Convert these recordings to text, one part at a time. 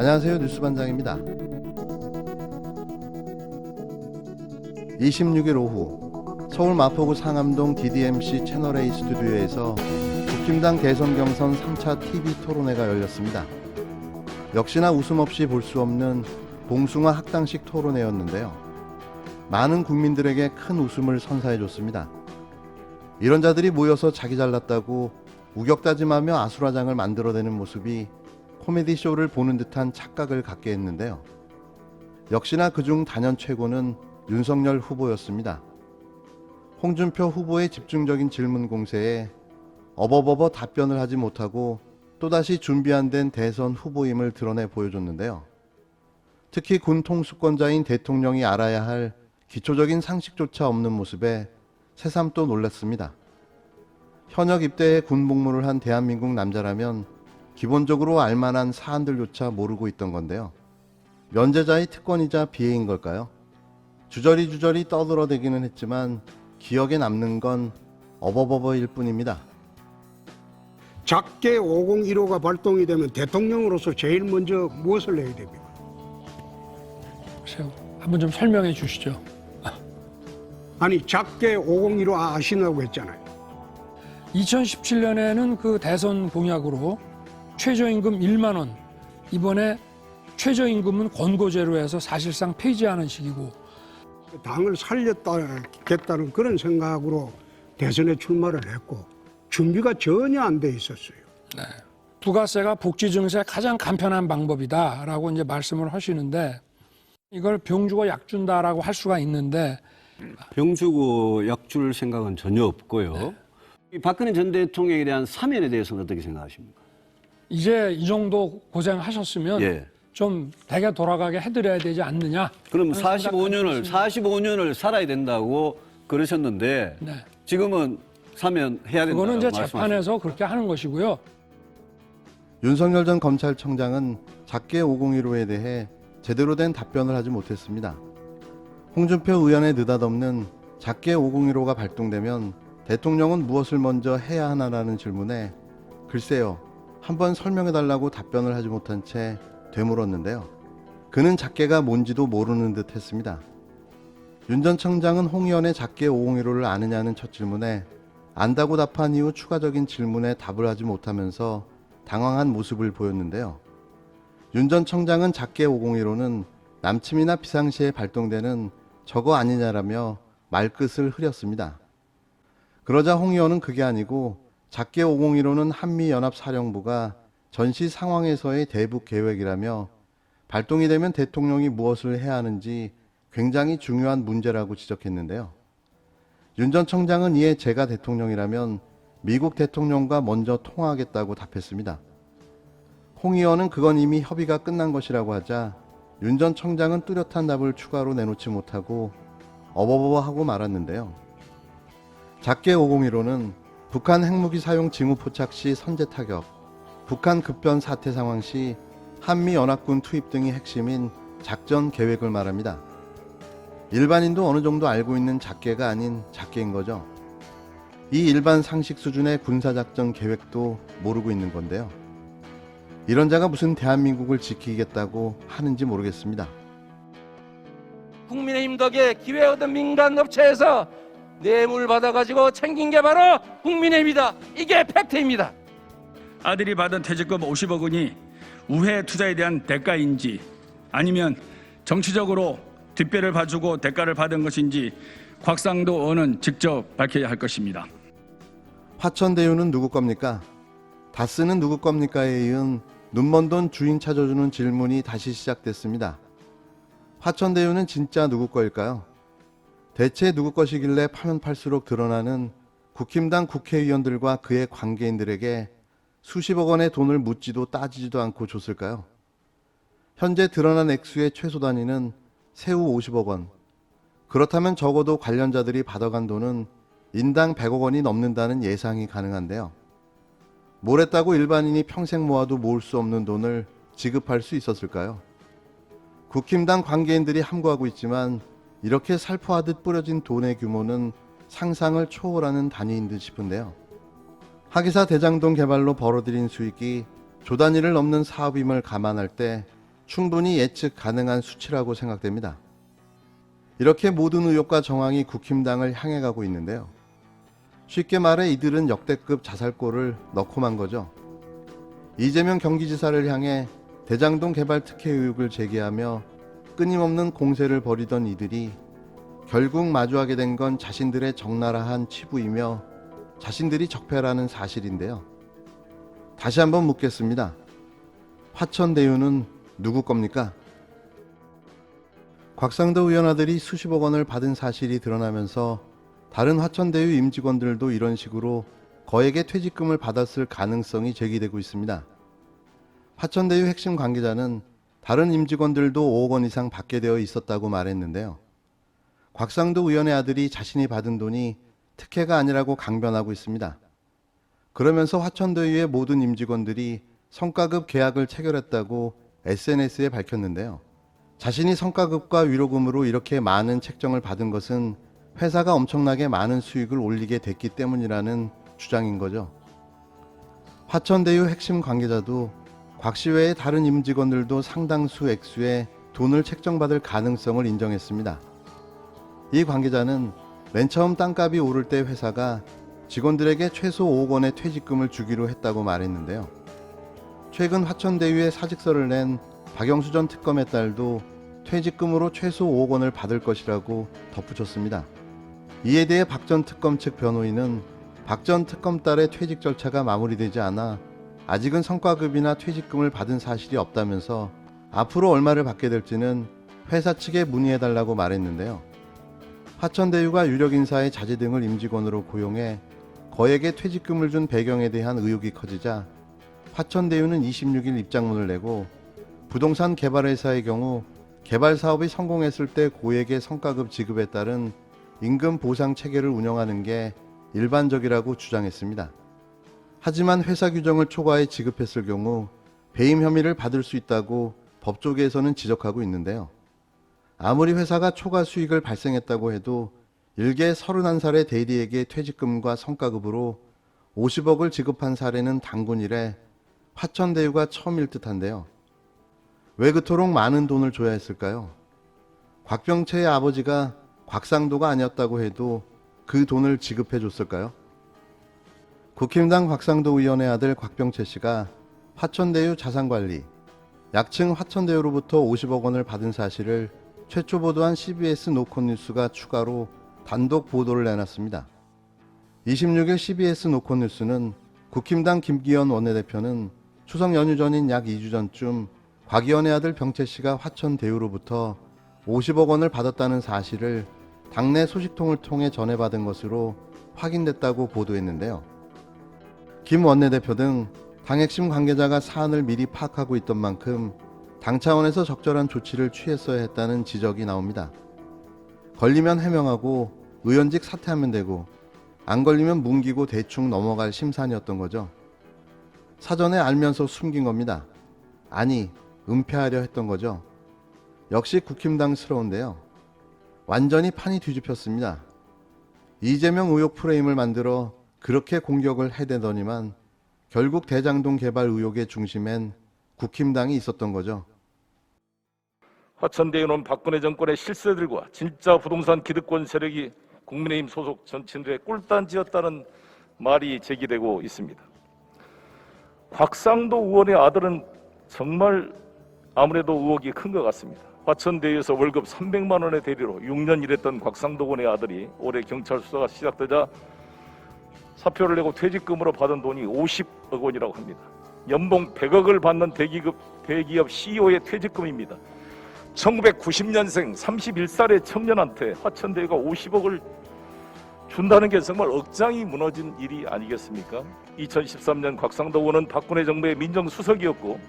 안녕하세요. 뉴스반장입니다. 26일 오후 서울 마포구 상암동 DDMC 채널A 스튜디오에서 국힘당 대선 경선 3차 TV 토론회가 열렸습니다. 역시나 웃음 없이 볼 수 없는 봉숭아 학당식 토론회였는데요. 많은 국민들에게 큰 웃음을 선사해줬습니다. 이런 자들이 모여서 자기 잘났다고 우격다짐하며 아수라장을 만들어내는 모습이 코미디 쇼를 보는 듯한 착각을 갖게 했는데요. 역시나 그중 단연 최고는 윤석열 후보였습니다. 홍준표 후보의 집중적인 질문 공세에 어버버버 답변을 하지 못하고 또다시 준비 안 된 대선 후보임을 드러내 보여줬는데요. 특히 군 통수권자인 대통령이 알아야 할 기초적인 상식조차 없는 모습에 새삼 또 놀랐습니다. 현역 입대에 군 복무를 한 대한민국 남자라면 기본적으로 알만한 사안들조차 모르고 있던 건데요. 면제자의 특권이자 비애인 걸까요? 주저리 떠들어대기는 했지만 기억에 남는 건 어버버버일 뿐입니다. 작게 5015가 발동이 되면 대통령으로서 제일 먼저 무엇을 해야 됩니까? 글쎄요. 한번 좀 설명해 주시죠. 아니 작게 5015 아시나고 했잖아요. 2017년에는 그 대선 공약으로 최저임금 1만 원, 이번에 최저임금은 권고제로 해서 사실상 폐지하는 식이고, 당을 살렸다겠다는 그런 생각으로 대선에 출마를 했고 준비가 전혀 안 돼 있었어요. 부가세가 복지 증세의 가장 간편한 방법이다라고 이제 말씀을 하시는데, 이걸 병 주고 약 준다라고 할 수가 있는데, 병 주고 약 줄 생각은 전혀 없고요. 이 박근혜 전 대통령에 대한 사면에 대해서는 어떻게 생각하십니까? 이제 이 정도 고생하셨으면 예. 좀 대개 돌아가게 해드려야 되지 않느냐. 그럼 하는 생각을 45년을 살아야 된다고 그러셨는데 네. 지금은 사면해야 된다고 그거는 이제 말씀하십니까? 재판에서 그렇게 하는 것이고요. 윤석열 전 검찰청장은 작게 5015에 대해 제대로 된 답변을 하지 못했습니다. 홍준표 의원의 느닷없는 작게 5015가 발동되면 대통령은 무엇을 먼저 해야 하나라는 질문에 글쎄요, 한번 설명해달라고 답변을 하지 못한 채 되물었는데요. 그는 작게가 뭔지도 모르는 듯 했습니다. 윤 전 청장은 홍 의원의 작게 5015를 아느냐는 첫 질문에 안다고 답한 이후 추가적인 질문에 답을 하지 못하면서 당황한 모습을 보였는데요. 윤 전 청장은 작게 5015는 남침이나 비상시에 발동되는 저거 아니냐라며 말끝을 흐렸습니다. 그러자 홍 의원은 그게 아니고 작게 5015는 한미연합사령부가 전시 상황에서의 대북 계획이라며 발동이 되면 대통령이 무엇을 해야 하는지 굉장히 중요한 문제라고 지적했는데요. 윤 전 청장은 이에 제가 대통령이라면 미국 대통령과 먼저 통화하겠다고 답했습니다. 홍 의원은 그건 이미 협의가 끝난 것이라고 하자 윤 전 청장은 뚜렷한 답을 추가로 내놓지 못하고 어버버버하고 말았는데요. 작게 5015는 북한 핵무기 사용 징후 포착 시 선제 타격, 북한 급변 사태 상황 시 한미연합군 투입 등이 핵심인 작전 계획을 말합니다. 일반인도 어느 정도 알고 있는 작계가 아닌 작계인 거죠. 이 일반 상식 수준의 군사작전 계획도 모르고 있는 건데요. 이런 자가 무슨 대한민국을 지키겠다고 하는지 모르겠습니다. 국민의힘 덕에 기회 얻은 민간 업체에서 뇌물 받아가지고 챙긴 게 바로 국민의힘이다. 이게 팩트입니다. 아들이 받은 퇴직금 50억 원이 우회 투자에 대한 대가인지 아니면 정치적으로 뒷배를 봐주고 대가를 받은 것인지 곽상도 의원은 직접 밝혀야 할 것입니다. 화천대유는 누구 겁니까? 다스는 누구 겁니까에 이은 눈먼 돈 주인 찾아주는 질문이 다시 시작됐습니다. 화천대유는 진짜 누구 거일까요? 대체 누구 것이길래 파면 팔수록 드러나는 국힘당 국회의원들과 그의 관계인들에게 수십억 원의 돈을 묻지도 따지지도 않고 줬을까요? 현재 드러난 액수의 최소 단위는 세후 50억 원. 그렇다면 적어도 관련자들이 받아간 돈은 인당 100억 원이 넘는다는 예상이 가능한데요. 뭘 했다고 일반인이 평생 모아도 모을 수 없는 돈을 지급할 수 있었을까요? 국힘당 관계인들이 함구하고 있지만 이렇게 살포하듯 뿌려진 돈의 규모는 상상을 초월하는 단위인 듯 싶은데요. 하기사 대장동 개발로 벌어들인 수익이 조 단위를 넘는 사업임을 감안할 때 충분히 예측 가능한 수치라고 생각됩니다. 이렇게 모든 의혹과 정황이 국힘당을 향해 가고 있는데요. 쉽게 말해 이들은 역대급 자살골을 넣고 만 거죠. 이재명 경기지사를 향해 대장동 개발 특혜 의혹을 제기하며 끊임없는 공세를 벌이던 이들이 결국 마주하게 된 건 자신들의 적나라한 치부이며 자신들이 적폐라는 사실인데요. 다시 한번 묻겠습니다. 화천대유는 누구 겁니까? 곽상도 의원 아들이 수십억 원을 받은 사실이 드러나면서 다른 화천대유 임직원들도 이런 식으로 거액의 퇴직금을 받았을 가능성이 제기되고 있습니다. 화천대유 핵심 관계자는 다른 임직원들도 5억 원 이상 받게 되어 있었다고 말했는데요. 곽상도 의원의 아들이 자신이 받은 돈이 특혜가 아니라고 강변하고 있습니다. 그러면서 화천대유의 모든 임직원들이 성과급 계약을 체결했다고 SNS에 밝혔는데요. 자신이 성과급과 위로금으로 이렇게 많은 책정을 받은 것은 회사가 엄청나게 많은 수익을 올리게 됐기 때문이라는 주장인 거죠. 화천대유 핵심 관계자도 곽 씨 외의 다른 임직원들도 상당수 액수의 돈을 책정받을 가능성을 인정했습니다. 이 관계자는 맨 처음 땅값이 오를 때 회사가 직원들에게 최소 5억 원의 퇴직금을 주기로 했다고 말했는데요. 최근 화천대유에 사직서를 낸 박영수 전 특검의 딸도 퇴직금으로 최소 5억 원을 받을 것이라고 덧붙였습니다. 이에 대해 박 전 특검 측 변호인은 박 전 특검 딸의 퇴직 절차가 마무리되지 않아 아직은 성과급이나 퇴직금을 받은 사실이 없다면서 앞으로 얼마를 받게 될지는 회사 측에 문의해달라고 말했는데요. 화천대유가 유력 인사의 자제 등을 임직원으로 고용해 거액의 퇴직금을 준 배경에 대한 의혹이 커지자 화천대유는 26일 입장문을 내고 부동산 개발회사의 경우 개발 사업이 성공했을 때 고액의 성과급 지급에 따른 임금 보상 체계를 운영하는 게 일반적이라고 주장했습니다. 하지만 회사 규정을 초과해 지급했을 경우 배임 혐의를 받을 수 있다고 법조계에서는 지적하고 있는데요. 아무리 회사가 초과 수익을 발생했다고 해도 일개 31살의 대리에게 퇴직금과 성과급으로 50억을 지급한 사례는 단군 이래 화천대유가 처음일 듯한데요. 왜 그토록 많은 돈을 줘야 했을까요? 곽병채의 아버지가 곽상도가 아니었다고 해도 그 돈을 지급해 줬을까요? 국힘당 곽상도 의원의 아들 곽병채 씨가 화천대유 자산관리, 약칭 화천대유로부터 50억 원을 받은 사실을 최초 보도한 CBS 노컷뉴스가 추가로 단독 보도를 내놨습니다. 26일 CBS 노컷뉴스는 국힘당 김기현 원내대표는 추석 연휴 전인 약 2주 전쯤 곽 의원의 아들 병채 씨가 화천대유로부터 50억 원을 받았다는 사실을 당내 소식통을 통해 전해받은 것으로 확인됐다고 보도했는데요. 김 원내대표 등 당 핵심 관계자가 사안을 미리 파악하고 있던 만큼 당 차원에서 적절한 조치를 취했어야 했다는 지적이 나옵니다. 걸리면 해명하고 의원직 사퇴하면 되고 안 걸리면 뭉기고 대충 넘어갈 심산이었던 거죠. 사전에 알면서 숨긴 겁니다. 아니, 은폐하려 했던 거죠. 역시 국힘당스러운데요. 완전히 판이 뒤집혔습니다. 이재명 의혹 프레임을 만들어 그렇게 공격을 해대더니만 결국 대장동 개발 의혹의 중심엔 국힘당이 있었던 거죠. 화천대유는 박근혜 정권의 실세들과 진짜 부동산 기득권 세력이 국민의힘 소속 정치인들의 꿀단지였다는 말이 제기되고 있습니다. 곽상도 의원의 아들은 정말 아무래도 의혹이 큰 것 같습니다. 화천대유에서 월급 300만 원의 대리로 6년 일했던 곽상도 의원의 아들이 올해 경찰 수사가 시작되자 사표를 내고 퇴직금으로 받은 돈이 50억 원이라고 합니다. 연봉 100억을 받는 대기업 CEO의 퇴직금입니다. 1990년생 31살의 청년한테 화천대유가 50억을 준다는 게 정말 억장이 무너진 일이 아니겠습니까? 2013년 곽상도 의원은 박근혜 정부의 민정수석이었고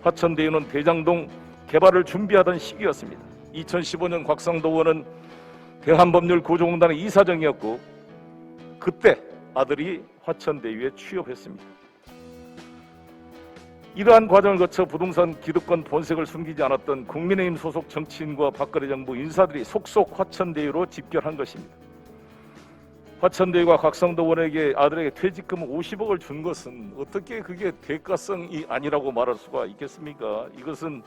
화천대유는 대장동 개발을 준비하던 시기였습니다. 2015년 곽상도 의원은 대한법률구조공단의 이사장이었고 그때 아들이 화천대유에 취업했습니다. 이러한 과정을 거쳐 부동산 기득권 본색을 숨기지 않았던 국민의힘 소속 정치인과 박근혜 정부 인사들이 속속 화천대유로 집결한 것입니다. 화천대유가 곽상도 의원에게 아들에게 퇴직금 50억을 준 것은 어떻게 그게 대가성이 아니라고 말할 수가 있겠습니까? 이것은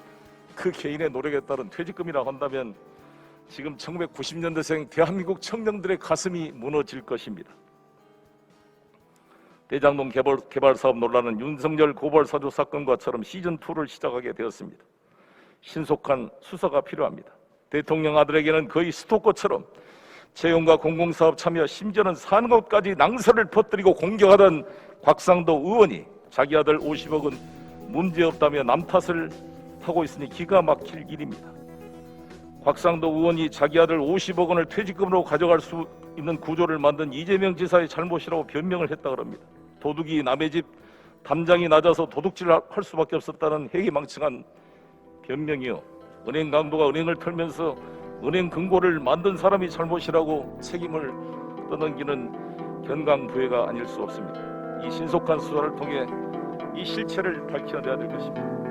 그 개인의 노력에 따른 퇴직금이라고 한다면 지금 1990년대생 대한민국 청년들의 가슴이 무너질 것입니다. 대장동 개발 사업 논란은 윤석열 고발 사주 사건과처럼 시즌2를 시작하게 되었습니다. 신속한 수사가 필요합니다. 대통령 아들에게는 거의 스토커처럼 채용과 공공사업 참여, 심지어는 사는 것까지 낭설을 퍼뜨리고 공격하던 곽상도 의원이 자기 아들 50억은 문제없다며 남 탓을 하고 있으니 기가 막힐 일입니다. 곽상도 의원이 자기 아들 50억 원을 퇴직금으로 가져갈 수 있는 구조를 만든 이재명 지사의 잘못이라고 변명을 했다 그럽니다. 도둑이 남의 집 담장이 낮아서 도둑질을 할 수밖에 없었다는 해기망측한 변명이요. 은행 강도가 은행을 털면서 은행 금고를 만든 사람이 잘못이라고 책임을 떠넘기는 견강부회가 아닐 수 없습니다. 이 신속한 수사를 통해 이 실체를 밝혀내야 될 것입니다.